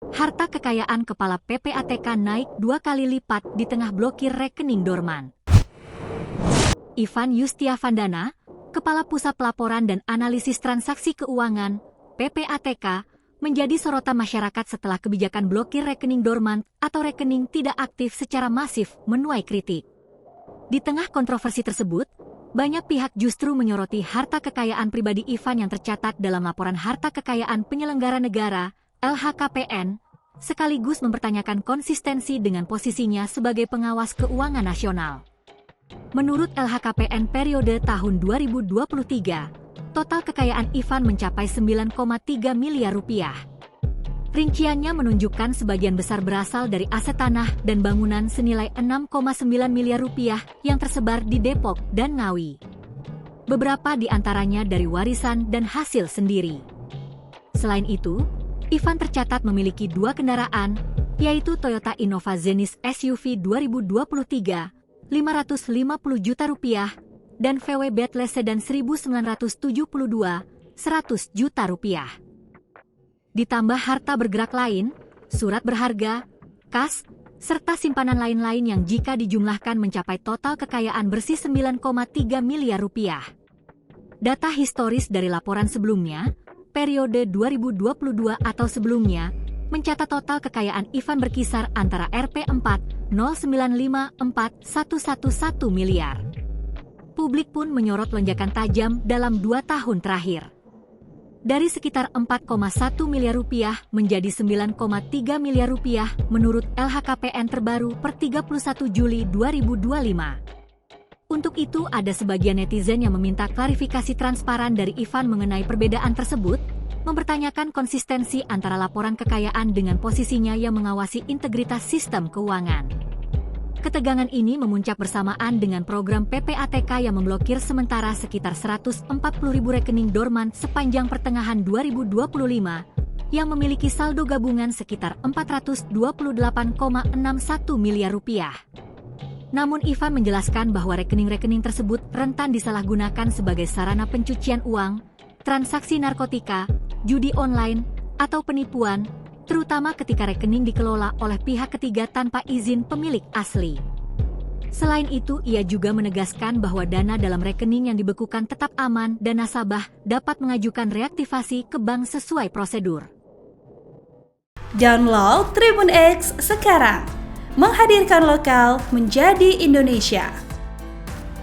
Harta kekayaan kepala PPATK naik 2 kali lipat di tengah blokir rekening dorman. Ivan Yustiavandana, Kepala Pusat Pelaporan dan Analisis Transaksi Keuangan, PPATK, menjadi sorotan masyarakat setelah kebijakan blokir rekening dorman atau rekening tidak aktif secara masif menuai kritik. Di tengah kontroversi tersebut, banyak pihak justru menyoroti harta kekayaan pribadi Ivan yang tercatat dalam laporan harta kekayaan penyelenggara negara, LHKPN, sekaligus mempertanyakan konsistensi dengan posisinya sebagai pengawas keuangan nasional. Menurut LHKPN periode tahun 2023, total kekayaan Ivan mencapai 9,3 miliar rupiah. Rinciannya menunjukkan sebagian besar berasal dari aset tanah dan bangunan senilai 6,9 miliar rupiah yang tersebar di Depok dan Ngawi. Beberapa di antaranya dari warisan dan hasil sendiri. Selain itu, Ivan tercatat memiliki 2 kendaraan, yaitu Toyota Innova Zenith SUV 2023, 550 juta rupiah, dan VW Bentley Sedan 1972, 100 juta rupiah. Ditambah harta bergerak lain, surat berharga, kas, serta simpanan lain-lain yang jika dijumlahkan mencapai total kekayaan bersih 9,3 miliar rupiah. Data historis dari laporan sebelumnya, periode 2022 atau sebelumnya, mencatat total kekayaan Ivan berkisar antara Rp4 0,954,111 miliar. Publik pun menyorot lonjakan tajam dalam 2 tahun terakhir. Dari sekitar 4,1 miliar rupiah menjadi 9,3 miliar rupiah menurut LHKPN terbaru per 31 Juli 2025. Untuk itu ada sebagian netizen yang meminta klarifikasi transparan dari Ivan mengenai perbedaan tersebut, mempertanyakan konsistensi antara laporan kekayaan dengan posisinya yang mengawasi integritas sistem keuangan. Ketegangan ini memuncak bersamaan dengan program PPATK yang memblokir sementara sekitar 140.000 rekening dorman sepanjang pertengahan 2025, yang memiliki saldo gabungan sekitar 428,61 miliar rupiah. Namun Ivan menjelaskan bahwa rekening-rekening tersebut rentan disalahgunakan sebagai sarana pencucian uang, transaksi narkotika, judi online, atau penipuan, terutama ketika rekening dikelola oleh pihak ketiga tanpa izin pemilik asli. Selain itu, ia juga menegaskan bahwa dana dalam rekening yang dibekukan tetap aman dan nasabah dapat mengajukan reaktivasi ke bank sesuai prosedur. Download Tribun X sekarang, menghadirkan lokal menjadi Indonesia.